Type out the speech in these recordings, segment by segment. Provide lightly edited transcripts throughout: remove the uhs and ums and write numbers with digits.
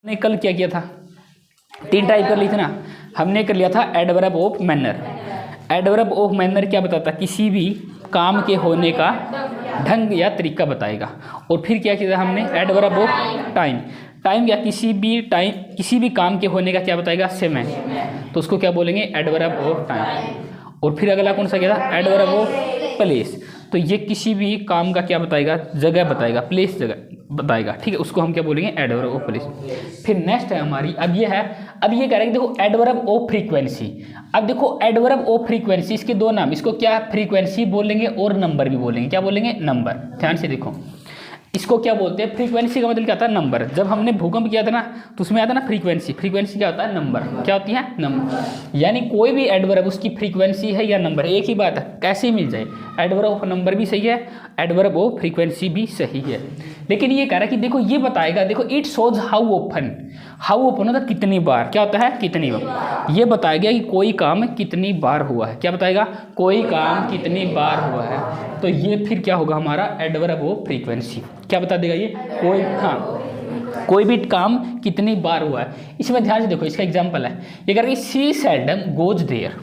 ने कल क्या किया था, 3 टाइप कर ली थी ना। हमने कर लिया था adverb of manner. Adverb of manner क्या बताता है, किसी भी काम के होने का ढंग या तरीका बताएगा। और फिर क्या किया हमने, एडवर्ब ऑफ टाइम। टाइम क्या, किसी भी काम के होने का क्या बताएगा, समय, तो उसको क्या बोलेंगे, एडवर्ब ऑफ टाइम। और फिर अगला कौन सा क्या था, एडवर्ब ऑफ प्लेस। तो ये किसी भी काम का क्या बताएगा, जगह बताएगा, प्लेस जगह बताएगा, ठीक है, उसको हम क्या बोलेंगे, एडवर्ब ऑफ प्लेस। फिर नेक्स्ट है हमारी, अब ये कह रहे हैं देखो एडवर्ब ऑफ फ्रीक्वेंसी। अब देखो एडवर्ब ऑफ फ्रीक्वेंसी, इसके 2 नाम, इसको क्या फ्रीक्वेंसी बोलेंगे और नंबर भी बोलेंगे। क्या बोलेंगे, नंबर। ध्यान से देखो, इसको क्या बोलते हैं, फ्रीक्वेंसी का मतलब क्या होता है, नंबर। जब हमने भूकंप किया था ना तो उसमें आता ना फ्रीक्वेंसी। फ्रीक्वेंसी क्या होता है, नंबर। क्या होती है, नंबर। यानी कोई भी एडवर्ब उसकी फ्रीक्वेंसी है या नंबर, एक ही बात है, कैसे मिल जाए। एडवर्ब ऑफ नंबर भी सही है, एडवर्ब ऑफ फ्रीक्वेंसी भी सही है। लेकिन ये कह रहा है कि देखो ये बताएगा, देखो इट शोज हाउ ओपन होता है, कितनी बार, क्या होता है, कितनी बार। ये बताएगा कि कोई काम कितनी बार हुआ है। क्या बताएगा, कोई काम कितनी बार हुआ है। तो ये फिर क्या होगा हमारा, एडवर्ब ऑफ फ्रीक्वेंसी। क्या बता देगा ये, कोई भी काम कितनी बार हुआ है। इसमें ध्यान से देखो, इसका एग्जांपल है, ये कह रहा है she seldom goes there.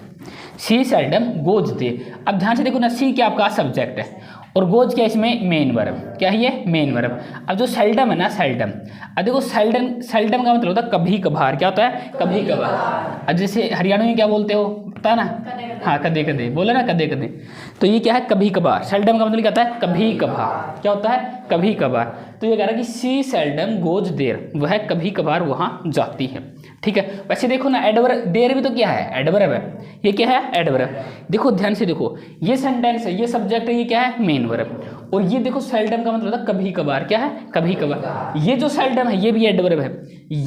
She seldom goes there. अब ध्यान से देखो ना, सी क्या आपका सब्जेक्ट है और गोज क्या इसमें मेन वर्ब। क्या है ये, मेन वर्ब। अब जो सेल्डम है ना, सेल्डम, अब देखो सेल्डम का मतलब होता है कभी कभार। क्या होता है, कभी कभार। अब जैसे हरियाणा में क्या बोलते हो, पता ना, हाँ, कदे कदे बोले ना, कदे कदे। तो ये क्या है, कभी कभार। सेल्डम का मतलब क्या होता है, कभी कभार। क्या होता है, कभी कभार। तो ये कह रहा है कि सी सेल्डम गोज देयर, वह कभी कभार वहाँ जाती है। ठीक है, वैसे देखो ना, एडवर्ब देयर भी तो क्या है, एडवर्ब है। ये क्या है, एडवर्ब। देखो ध्यान से देखो, ये सेंटेंस है, ये सब्जेक्ट है, ये क्या है, मेन वर्ब। और ये देखो सेल्डम का मतलब होता है कभी कभार। क्या है, कभी कभार। ये जो सेल्डम है ये भी एडवर्ब है।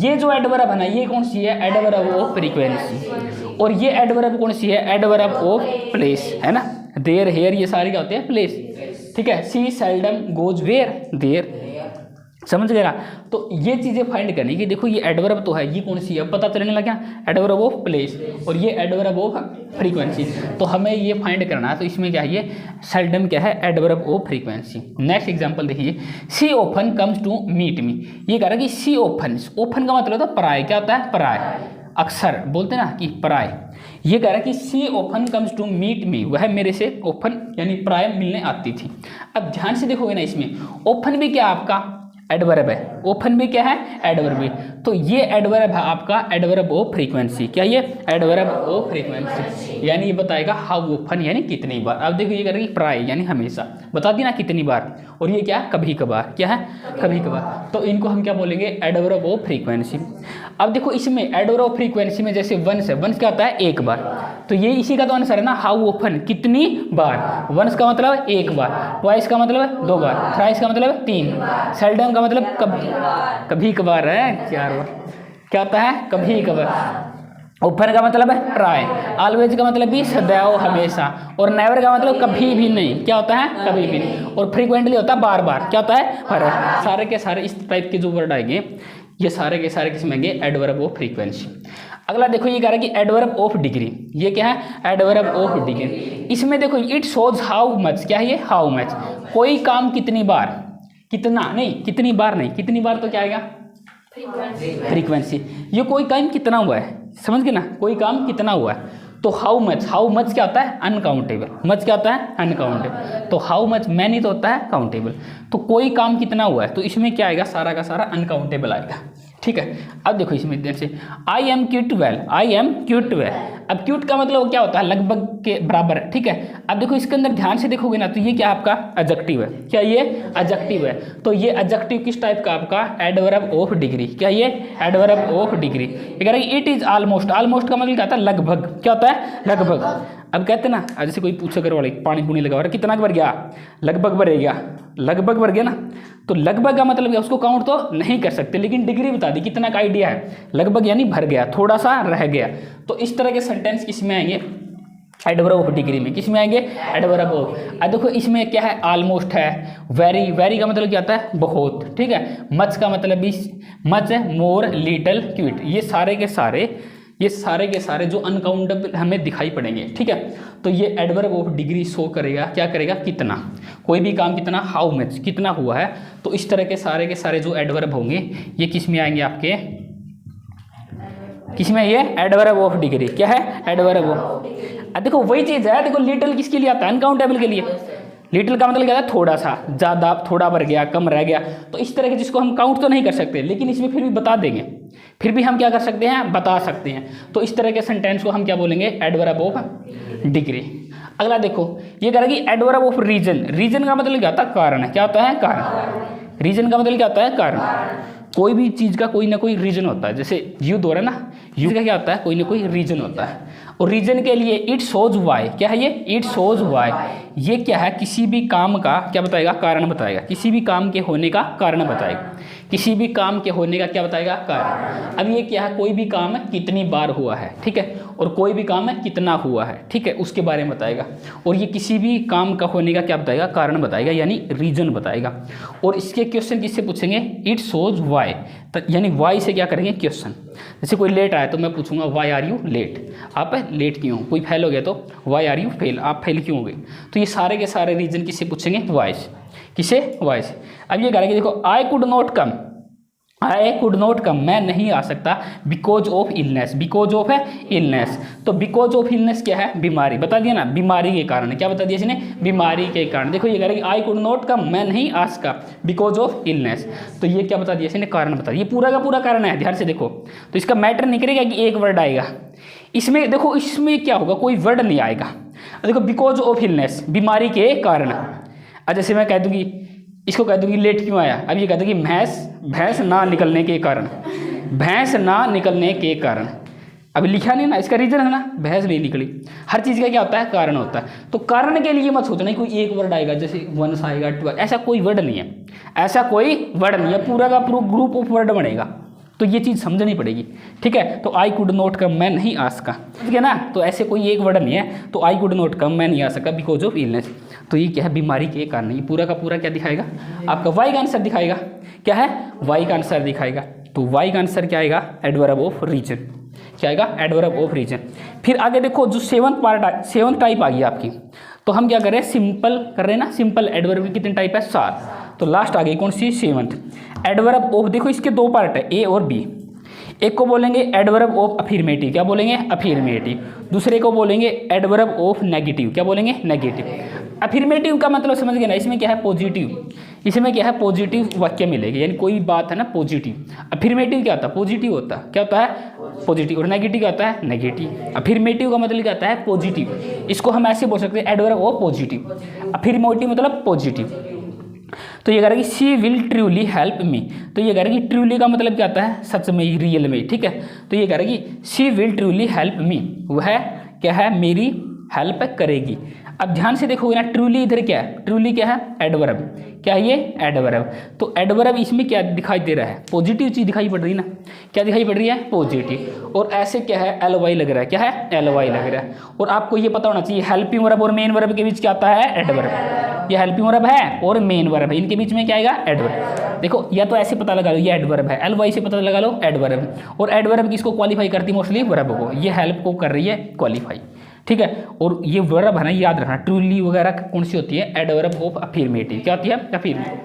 ये जो एडवर्ब है ना, ये कौन सी है, एडवर्ब ऑफ फ्रीक्वेंसी। और ये एडवर्ब कौन सी है, एडवर्ब ऑफ प्लेस, है ना। देयर, हेयर, ये सारे क्या होते हैं, प्लेस। ठीक है, she seldom goes where, there. समझ गया ना। तो ये चीजें फाइंड करनी कि देखो ये एडवर्ब तो है, ये कौन सी है, पता चलने लगा, एडवर्ब ऑफ प्लेस और ये एडवर्ब ऑफ फ्रीक्वेंसी। तो हमें ये फाइंड करना है। तो इसमें क्या है, ये सेल्डम क्या है, adverb of frequency. Next example देखिए, she often comes to meet me. ये कह रहा है कि सी ऑफन, ओफन का मतलब होता है पराय। क्या होता है, पराय, अक्सर बोलते ना कि पराय। ये कह रहा है कि she often comes to meet me, वह मेरे से ओफन यानी प्राय मिलने आती थी। अब ध्यान से देखोगे ना, इसमें ओफन भी क्या आपका एडवर्ब है, ओफन भी क्या है, एडवर्ब भी। तो ये एडवर्ब है आपका एडवर्ब ऑफ फ्रीक्वेंसी। क्या ये, एडवर्ब ऑफ फ्रीक्वेंसी, यानी ये बताएगा हाउ ओफन यानी कितनी बार। अब देखो ये करेगी प्राय यानी हमेशा, बता दी ना कितनी बार। और ये क्या है, कभी कभार। क्या है, कभी कभार। तो इनको हम क्या बोलेंगे, एडवर्ब ऑफ फ्रीक्वेंसी। अब देखो इसमें एडवर्ब ऑफ फ्रीक्वेंसी में जैसे वंस है, वंस क्या होता है, एक बार। तो ये इसी का तो आंसर है ना, हाउ ओफन, कितनी बार। वंस का मतलब एक बार, ट्वाइस का मतलब 2 बार, थ्राइस का मतलब 3, सेल्डम का मतलब कभी कभार है, 4 बार। क्या होता है, कभी कभार। ओफन का मतलब है प्राय, ऑलवेज का मतलब भी सदैव, हमेशा, और नेवर का मतलब कभी भी नहीं। क्या होता है, कभी भी नहीं। और फ्रीक्वेंटली होता है बार बार। क्या होता है, हर। सारे के सारे इस टाइप के जो वर्ड आएंगे, ये सारे के सारे किसमें आएंगे, एडवर्ब ऑफ फ्रीक्वेंसी। अगला देखो, ये कह रहा है कि एडवर्ब ऑफ डिग्री। ये क्या है, एडवर्ब ऑफ डिग्री। इसमें देखो इट शोज हाउ मच। क्या है ये, हाउ मच, कोई काम कितनी बार, कितना नहीं, कितनी बार नहीं, कितनी बार तो क्या आएगा, फ्रीक्वेंसी। ये कोई काम कितना हुआ है, समझ गए ना, कोई काम कितना हुआ है। तो हाउ मच क्या होता है, अनकाउंटेबल। मच क्या होता है, अनकाउंटेबल। तो हाउ मच मैनी तो होता है काउंटेबल। तो कोई काम कितना हुआ है, तो इसमें क्या आएगा, सारा का सारा अनकाउंटेबल आएगा। ठीक है, अब देखो इसमें देर से, I am cute well, I am cute well. अब क्यूट का मतलब क्या होता है, लगभग के बराबर। ठीक है, अब देखो इसके अंदर ध्यान से देखोगे ना, तो ये क्या आपका एडजेक्टिव है। क्या ये एडजेक्टिव है। तो ये एडजेक्टिव किस टाइप का आपका, एडवर्ब ऑफ डिग्री। क्या ये, एडवर्ब ऑफ डिग्री। ये कह रहा है इट इज ऑलमोस्ट, ऑलमोस्ट का मतलब क्या होता है, लगभग। क्या होता है, लगभग। अब कहते हैं ना, जैसे कोई पूछे कर वाले पानी पुनी लगा रहा, कितना भर गया, लगभग भर गया, लगभग भर गया ना। तो लगभग का मतलब क्या, उसको काउंट तो नहीं कर सकते, लेकिन डिग्री बता दी, कितना का आइडिया है, लगभग यानी भर गया, थोड़ा सा रह गया। तो इस तरह के सेंटेंस किसमें आएंगे, एडवर्ब ऑफ डिग्री में। किसमें आएंगे, एडवर्ब ऑफ। अब देखो इसमें क्या है, ऑलमोस्ट है, वेरी, वेरी का मतलब क्या होता है, बहुत। ठीक है, मच का मतलब भी, मच है, मोर, लिटिल, क्विट। ये सारे के सारे जो अनकाउंटेबल हमें दिखाई पड़ेंगे। ठीक है, तो ये एडवर्ब ऑफ डिग्री शो करेगा, क्या करेगा, कितना, कोई भी काम कितना, हाउ मच, कितना हुआ है। तो इस तरह के सारे जो एडवर्ब होंगे ये किस में आएंगे, आपके किसमें ये एडवर्ब ऑफ डिग्री, क्या है एडवर्ब ऑफ। देखो वही चीज़ है, देखो लिटिल किसके लिए आता है, अनकाउंटेबल के लिए। लिटिल का मतलब क्या है, थोड़ा सा, ज़्यादा, थोड़ा बढ़ गया, कम रह गया, तो इस तरह के जिसको हम काउंट तो नहीं कर सकते, लेकिन इसमें फिर भी बता देंगे, फिर भी हम क्या कर सकते हैं, बता सकते हैं। तो इस तरह के सेंटेंस को हम क्या बोलेंगे, एडवर्ब ऑफ डिग्री। अगला देखो, ये कह रहा है कि एडवर्ब ऑफ रीजन। रीजन का मतलब क्या होता है, कारण। क्या होता है, कारण। रीजन का मतलब क्या होता है, कारण। कोई भी चीज़ का कोई ना कोई रीजन होता है, जैसे युद्ध हो रहा है ना, युद्ध का क्या होता है, कोई ना कोई रीजन होता है। और रीजन के लिए इट शोज वाई, क्या है ये, इट शोज वाई। ये क्या है, किसी भी काम का क्या बताएगा, कारण बताएगा। किसी भी काम के होने का कारण बताएगा। किसी भी काम के होने का क्या बताएगा, कारण। अब ये क्या है, कोई भी काम कितनी बार हुआ है, ठीक है, और कोई भी काम कितना हुआ है, ठीक है, उसके बारे में बताएगा। और ये किसी भी काम का होने का क्या बताएगा, कारण बताएगा, यानी रीजन बताएगा। और इसके क्वेश्चन किससे पूछेंगे, इट शोज वाई, यानी वाई से क्या करेंगे, क्वेश्चन। जैसे कोई लेट आया तो मैं पूछूंगा वाई आर यू लेट, आप लेट क्यों। कोई फेल हो गया तो वाई आर यू फेल, आप फेल क्यों हो गए। तो ये सारे के सारे रीजन किससे पूछेंगे, वाई से। किसे, वाई से। अब ये कह रहा है कि देखो I could not come, I could not come, मैं नहीं आ सकता, because of illness. Because of है इलनेस, तो बिकॉज ऑफ इलनेस क्या है, बीमारी। बता दिया ना, बीमारी के कारण। क्या बता दिया इसने, बीमारी के कारण। देखो ये कह रहा है कि आई कुड नॉट कम, मैं नहीं आ सका, बिकॉज ऑफ इलनेस। तो ये क्या बता दिया इसने, कारण बता दिया। ये पूरा का पूरा कारण है, ध्यान से देखो। तो इसका मैटर नहीं करेगा कि एक वर्ड आएगा इसमें। देखो इसमें क्या होगा, कोई वर्ड नहीं आएगा। देखो बिकॉज ऑफ इलनेस, बीमारी के कारण। अब जैसे मैं कह दूंगी, इसको कह दूंगी लेट क्यों आया, अब ये कह दूंगी भैंस ना निकलने के कारण, भैंस ना निकलने के कारण। अभी लिखा नहीं ना, इसका रीजन है ना, भैंस नहीं निकली। हर चीज़ का क्या होता है, कारण होता है। तो कारण के लिए मत सोचना कोई एक वर्ड आएगा, जैसे वंस आएगा, टू, ऐसा कोई वर्ड नहीं है। ऐसा कोई वर्ड नहीं है, पूरा का पूरा ग्रुप ऑफ वर्ड बनेगा। तो ये चीज़ समझनी पड़ेगी, ठीक है। तो आई कुड नॉट कम, मैं नहीं आ सका, ठीक है ना। तो ऐसे कोई एक वर्ड नहीं है, तो आई कुड नॉट कम, मैं नहीं आ सका, बिकॉज ऑफ इलनेस। तो ये क्या है, बीमारी के कारण। ये पूरा का पूरा क्या दिखाएगा, आपका वाई का आंसर दिखाएगा। क्या है, वाई का आंसर दिखाएगा। तो वाई का आंसर क्या आएगा, एडवर्ब ऑफ रीजन। क्या आएगा, एडवर्ब ऑफ रीजन। फिर आगे देखो, जो सेवंथ टाइप आ गई आपकी। तो हम क्या कर रहे हैं, सिंपल कर रहे हैं ना, सिंपल एडवर्ब की कितने टाइप है, 7। तो लास्ट आ गई कौन सी, सेवंथ। एडवर्ब ऑफ, देखो इसके दो पार्ट है, ए और बी। एक को बोलेंगे एडवर्ब ऑफ अफर्मेटिव, क्या बोलेंगे, अफर्मेटिव। दूसरे को बोलेंगे एडवर्ब ऑफ नेगेटिव, क्या बोलेंगे, नेगेटिव। अफर्मेटिव का मतलब समझ गए ना, इसमें क्या है, पॉजिटिव। इसमें क्या है, पॉजिटिव वाक्य मिलेगी, यानी कोई बात है ना पॉजिटिव। अफर्मेटिव क्या होता है, पॉजिटिव होता है। क्या होता है, पॉजिटिव। और नेगेटिव क्या होता है, नेगेटिव। अफर्मेटिव का मतलब क्या होता है, पॉजिटिव। इसको हम ऐसे बोल सकते हैं, एडवर्ब ऑफ पॉजिटिव। अफर्मेटिव मतलब पॉजिटिव। तो ये कह रहा है कि she will truly help me. तो ये कह रहा है कि ट्रूली का मतलब क्या आता है, सच में, रियल में, ठीक है। तो ये कह रहा है कि she will truly help me, वह क्या है, मेरी हेल्प करेगी। अब ध्यान से देखोगे ना, ट्रूली इधर क्या है, ट्रूली क्या है, एडवर्ब। क्या है ये, एडवर्ब। तो एडवर्ब इसमें क्या दिखाई दे रहा है, पॉजिटिव चीज़ दिखाई पड़ रही है ना। क्या दिखाई पड़ रही है, पॉजिटिव। और ऐसे क्या है, एल वाई लग रहा है। क्या है, एल वाई लग रहा है। और आपको ये पता होना चाहिए, हेल्पिंग वर्ब और मेन वर्ब के बीच क्या आता है, एडवर्ब। ये हेल्पिंग वर्ब है और मेन वर्ब है, इनके बीच में क्या आएगा, एडवर्ब। देखो या तो ऐसे पता लगा लो, ये एडवर्ब है, एल वाई से पता लगा लो, एडवर्ब। और एडवर्ब किसको क्वालिफाई करती है, मोस्टली वर्ब को। ये हेल्प को कर रही है क्वालिफाई, ठीक है। और ये वर्ब है ना, याद रखना, ट्रूली वगैरह कौन सी होती है, एडवर्ब ऑफ अफर्मेटिव। क्या होती है, अफर्मेटिव।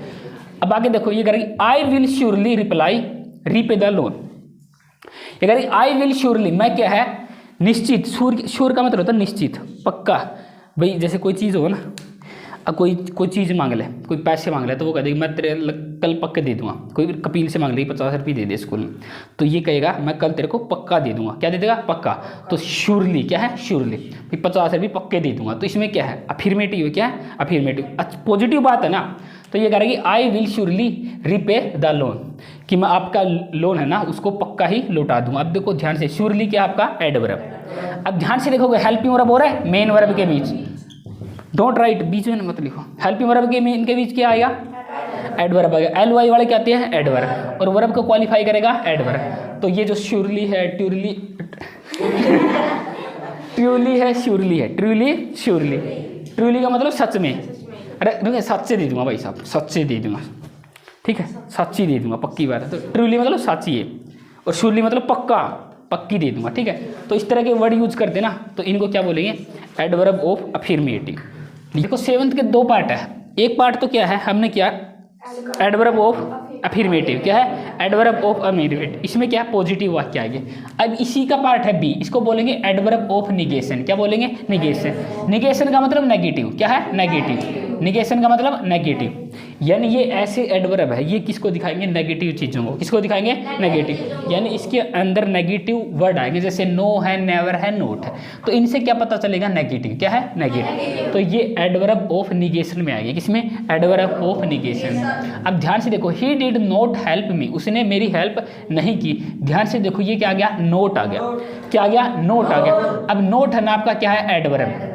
अब आगे देखो, ये कह रही I will surely reply repay the loan. ये कह रही आई विल श्योरली, मैं क्या है, निश्चित। श्योर का मतलब होता है निश्चित, पक्का। भाई जैसे कोई चीज़ हो ना, अब कोई चीज़ मांग ले, कोई पैसे मांग ले, तो वो कह देगी मैं तेरे कल पक्के दे दूंगा। कोई कपिल से मांग लेगी 50 रुपये दे दे स्कूल में, तो ये कहेगा मैं कल तेरे को पक्का दे दूंगा। क्या दे देगा, पक्का। तो श्योरली क्या है, श्योरली, 50 रुपये पक्के दे दूंगा। तो इसमें क्या है, अफर्मेटिव। क्या है, अफर्मेटिव, पॉजिटिव बात है ना। तो ये कह रहा है कि I will surely repay the loan, कि मैं आपका लोन है ना उसको पक्का ही लौटा दूंगा। अब देखो ध्यान से, श्योरली क्या आपका एडवर्ब। अब ध्यान से देखोगे, हेल्पिंग वर्ब हो रहा है मेन वर्ब के बीच, डोंट राइट, बीच में मत लिखो। हेल्पिंग वर्ब के इनके बीच क्या आएगा, एडवर्ब आएगा। एल वाई वाले क्या आते हैं, एडवर्ब। और वर्ब को क्वालिफाई करेगा एडवर्ब। तो ये जो श्योरली है, ट्रूली है, श्योरली है, ट्रूली श्योरली। ट्रूली का मतलब सच में। अरे सच से दे दूंगा भाई साहब, सच से दे दूंगा, ठीक है, सच्ची दे दूंगा, पक्की बात है। तो ट्रूली मतलब सच्ची है, और श्योरली मतलब पक्का, पक्की दे दूंगा, ठीक है। तो इस तरह के वर्ड यूज करते ना, तो इनको क्या बोलेंगे, एडवर्ब ऑफ अफर्मेटिव। देखो सेवंथ के दो पार्ट है। एक पार्ट तो क्या है, हमने क्या एडवर्ब ऑफ अफर्मेटिव, क्या है एडवर्ब ऑफ अफर्मेटिव, इसमें क्या है पॉजिटिव वाक्य आएंगे। अब इसी का पार्ट है बी, इसको बोलेंगे एडवर्ब ऑफ निगेशन। क्या बोलेंगे? निगेशन। निगेशन का मतलब नेगेटिव, क्या है नेगेटिव, निगेशन का मतलब नेगेटिव, यानी ये ऐसे एडवर्ब है, ये किसको दिखाएंगे? नेगेटिव चीज़ों को। किसको दिखाएंगे? नेगेटिव, यानी इसके अंदर नेगेटिव वर्ड आएंगे, जैसे नो है, नेवर है, नोट है, तो इनसे क्या पता चलेगा? नेगेटिव, क्या है नेगेटिव। तो ये एडवर्ब ऑफ निगेशन में आएगी, किसमें? Adverb of negation. अब ध्यान से देखो, he did not help me, उसने मेरी हेल्प नहीं की। ध्यान से देखो ये क्या आ गया? नोट आ गया। क्या आ गया? नोट आ गया। अब नोट है ना आपका क्या है? एडवर्ब।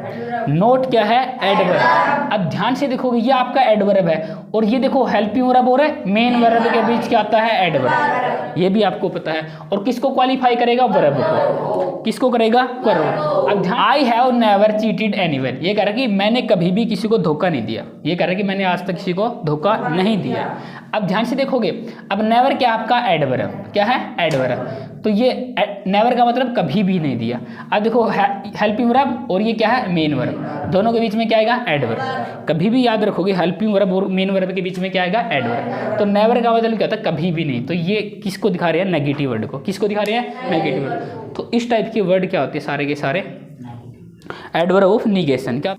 नोट क्या है? एडवर्ब। अब ध्यान से देखोगे ये आपका एडवर्ब है, और ये देखो हेल्पिंग वर्ब हो रहा है, मेन वर्ब के बीच क्या आता है? एडवर्ब। ये भी आपको पता है। और किसको क्वालिफाई करेगा? वर्ब को। किसको करेगा? वर्ब। अब ध्यान, I have never cheated anyone, ये कह रहा है कि मैंने कभी भी किसी को धोखा नहीं दिया। ये कह रहा है कि मैंने आज तक किसी को धोखा नहीं दिया। अब ध्यान से देखोगे, अब नेवर क्या आपका? एडवर्ब। क्या है? एडवर्ब। तो ये नेवर का मतलब कभी भी नहीं दिया। अब देखो हेल्पिंग वर्ब और ये क्या है? मेन वर्ब, दोनों के बीच में क्या आएगा? एडवर्ब। कभी भी याद रखोगे हेल्पिंग वर्ब और मेन वर्ब के बीच में क्या आएगा? एडवर्ब। तो नेवर का मतलब क्या था? कभी भी नहीं। तो ये किसको दिखा रहे हैं? नेगेटिव वर्ड को। किसको दिखा रहे हैं? Negative word. तो इस टाइप के वर्ड क्या होते हैं? सारे के सारे एडवर्ब ऑफ निगेशन। क्या?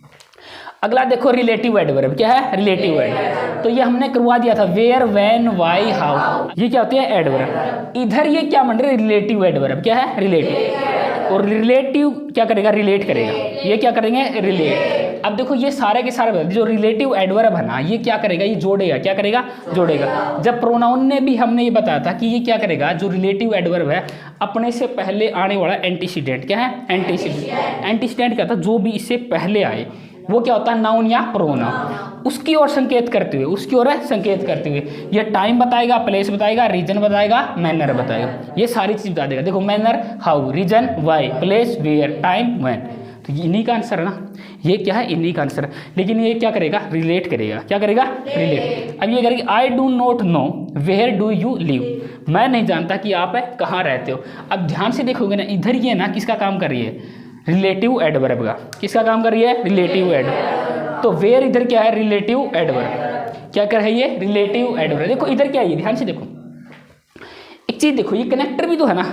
अगला देखो रिलेटिव एडवर्ब। क्या है? Relative adverb. तो ये हमने करवा दिया था, वेयर, व्हेन, व्हाई, हाउ, ये क्या होते हैं? एडवर्ब। इधर ये क्या बन रहे हैं? Relative adverb. क्या है? रिलेटिव। और रिलेटिव क्या करेगा? रिलेट करेगा। ये क्या करेंगे? रिलेट। अब देखो ये सारे के सारे जो रिलेटिव एडवर्ब है ना, ये क्या करेगा? ये जोड़ेगा। क्या करेगा? जोड़ेगा। जब प्रोनाउन ने भी हमने ये बताया था कि ये क्या करेगा? जो रिलेटिव एडवर्ब है अपने से पहले आने वाला एंटीसीडेंट। क्या है? एंटीसीडेंट। एंटीसीडेंट क्या था? जो भी इससे पहले आए वो क्या होता है? नाउन या प्रोनाउन। उसकी ओर संकेत करते हुए, उसकी ओर संकेत करते हुए ये टाइम बताएगा, प्लेस बताएगा, रीजन बताएगा, मैनर बताएगा, ये सारी चीज बता देगा। देखो manner how, reason why, place where, time when, तो इन्हीं का आंसर है ना। ये क्या है? इन्हीं का आंसर। लेकिन ये क्या करेगा? रिलेट करेगा। क्या करेगा? रिलेट। अब ये करेगा I do not know where do you live, मैं नहीं जानता कि आप कहाँ रहते हो। अब ध्यान से देखोगे ना, इधर ये ना किसका काम कर रही है? रिलेटिव एडवर्ब का। किसका काम कर रही है? Relative adverb. तो वेयर इधर क्या है? Relative adverb. क्या कर रही है? ये रिलेटिव एडवर्ब। देखो इधर क्या है? ध्यान से देखो, एक चीज देखो, ये कनेक्टर भी तो है ना।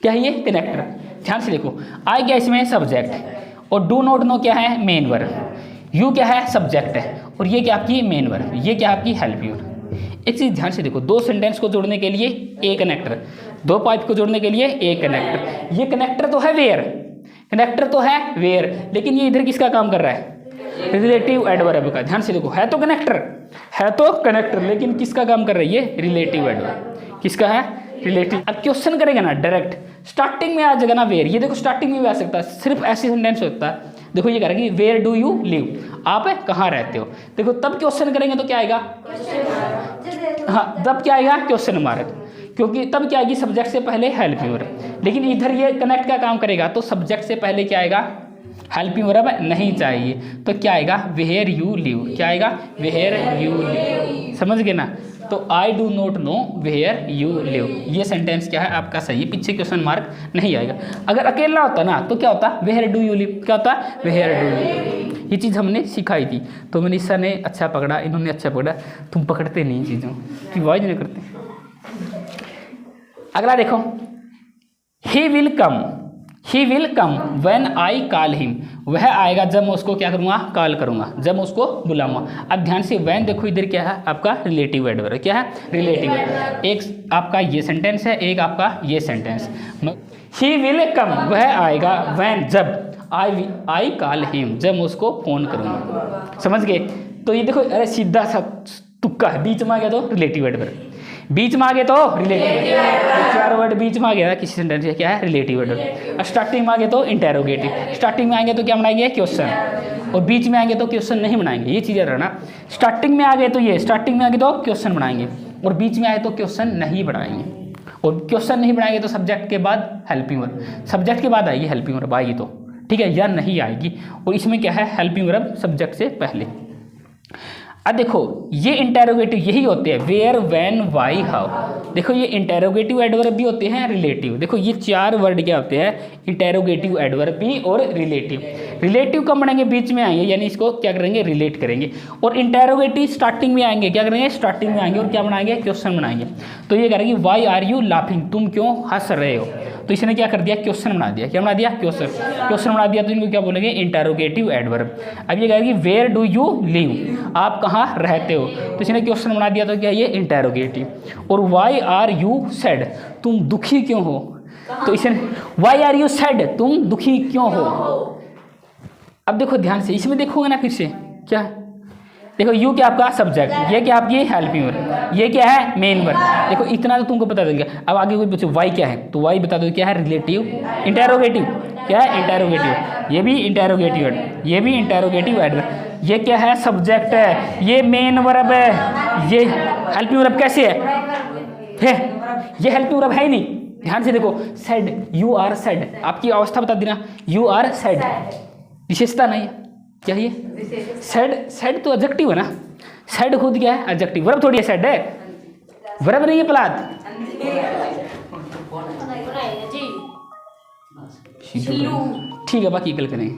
क्या है ये? कनेक्टर। ध्यान से देखो, आई क्या इसमें? सब्जेक्ट, और डू नॉट नो क्या है? मेन वर्ब, यू क्या है? सब्जेक्ट है, और ये क्या आपकी? मेन वर्ब, ये क्या आपकी? Helping verb. एक चीज ध्यान से देखो, दो सेंटेंस को जोड़ने के लिए एक कनेक्टर, दो पाइप को जोड़ने के लिए एक कनेक्टर। ये कनेक्टर तो है वेयर, कनेक्टर तो है वेयर, लेकिन ये इधर किसका काम कर रहा है? रिलेटिव एडवर्ब का। ध्यान से देखो, है तो कनेक्टर, है तो कनेक्टर, लेकिन किसका काम कर रही है? Relative adverb. किसका है? रिलेटिव। अब क्वेश्चन करेगा ना डायरेक्ट, स्टार्टिंग में आ जाएगा ना वेयर। ये देखो स्टार्टिंग में भी आ सकता है, सिर्फ ऐसे सेंटेंस होता है। देखो ये कह रहा है कि वेयर डू यू लिव, आप कहाँ रहते हो। देखो तब क्वेश्चन करेंगे तो क्या आएगा? हाँ, तब क्या आएगा? क्वेश्चन मार्क, क्योंकि तब क्या आएगी? सब्जेक्ट से पहले हेल्पिंग वर्ब। लेकिन इधर ये कनेक्ट का काम करेगा तो सब्जेक्ट से पहले क्या आएगा? हेल्पिंग वर्ब नहीं चाहिए, तो क्या आएगा? Where you live. क्या आएगा? Where you live. समझ गए ना। तो I do not know where you live, ये सेंटेंस क्या है आपका? सही है, पीछे क्वेश्चन मार्क नहीं आएगा। अगर अकेला होता ना तो क्या होता? Where do you live. क्या होता? Where do you live. ये चीज़ हमने सिखाई थी, तो मनीषा ने अच्छा पकड़ा, इन्होंने अच्छा पकड़ा, तुम पकड़ते नहीं चीज़ों की, वाइज नहीं करते। अगला देखो, he will come, he will come when I call him, वह आएगा जब मैं उसको क्या करूँगा? कॉल करूँगा, जब मैं उसको बुलाऊंगा। अब ध्यान से व्हेन देखो, इधर क्या है आपका? Relative adverb. क्या है? रिलेटिव। एक आपका ये सेंटेंस है, एक आपका ये सेंटेंस। ही विल कम, वह आएगा, व्हेन जब, आई कॉल हिम, जब मैं उसको फोन करूँगा। समझ गए? तो ये देखो, अरे सीधा सा तुक्का है, बीच में आ गया तो रिलेटिव एडवर्ब, बीच में आ गए तो रिलेटिव। चार वर्ड बीच में आ गया किसी सेंटेंस से, क्या है? Relative word. स्टार्टिंग में आ गए तो इंटेरोगेटिव, स्टार्टिंग में आएंगे तो क्या बनाएंगे? क्वेश्चन, और बीच में आएंगे तो क्वेश्चन नहीं बनाएंगे। ये चीज़ें रहना, स्टार्टिंग में आ गए तो ये, स्टार्टिंग में आ गए तो क्वेश्चन बनाएंगे, और बीच में आए तो क्वेश्चन नहीं बनाएंगे, और क्वेश्चन नहीं बनाएंगे तो सब्जेक्ट के बाद हेल्पिंग वर्ब, सब्जेक्ट के बाद आएगी हेल्पिंग वर्ब, आएगी तो ठीक है, या नहीं आएगी। और इसमें क्या है? हेल्पिंग वर्ब सब्जेक्ट से पहले। अब देखो ये इंटेरोगेटिव यही होते हैं, वेयर, व्हेन, व्हाई, हाउ। देखो ये इंटेरोगेटिव एडवर्ब भी होते हैं, रिलेटिव। देखो ये 4 वर्ड क्या होते हैं, इंटेरोगेटिव एडवर्ब भी और रिलेटिव। रिलेटिव कब बनेंगे, बीच में आएंगे, यानी इसको क्या करेंगे, रिलेट करेंगे। और इंटेरोगेटिव स्टार्टिंग में आएंगे, क्या करेंगे, स्टार्टिंग में आएंगे और क्या बनाएंगे, क्वेश्चन बनाएंगे। तो ये करेंगे वाई आर यू लाफिंग, तुम क्यों हंस रहे हो। तो इसने क्या कर दिया, क्वेश्चन बना दिया। क्या बना दिया, क्वेश्चन बना दिया। तो इनको क्या बोलेंगे, इंटेरोगेटिव एडवर्ब। अब ये कहेगी वेयर डू यू लिव, आप कहाँ रहते हो। तो इसने क्वेश्चन बना दिया, तो क्या ये इंटेरोगेटिव। और वाई आर यू सैड, तुम दुखी क्यों हो। तो इसने वाई आर यू सैड, तुम दुखी क्यों हो। अब देखो ध्यान से, इसमें देखोगे ना फिर से क्या, देखो यू क्या आपका सब्जेक्ट, ये क्या आपकी हेल्पिंग वर्ब, ये क्या है मेन वर्ब। देखो इतना तो तुमको पता चल गया। अब आगे कोई पूछे वाई क्या है, तो वाई बता दो क्या है, रिलेटिव, इंटेरोगेटिव। क्या है, इंटेरोगेटिव। ये भी इंटेरोगेटिव है, ये भी इंटेरोगेटिव है। ये क्या है, सब्जेक्ट है, ये मेन वर्ब है, ये हेल्पिंग वर्ब कैसे है, ये हेल्पिंग वर्ब है ही नहीं। ध्यान से देखो, सेड, यू आर सेड, आपकी अवस्था बता देना, यू आर सेड, विशेषता नहीं है, क्या ये सेड, सेड तो एडजेक्टिव है ना, सेड खुद क्या है, एडजेक्टिव। वर्ब थोड़ी है सेड है, वर्ब नहीं है प्रहलाद। ठीक है, बाकी कल करेंगे।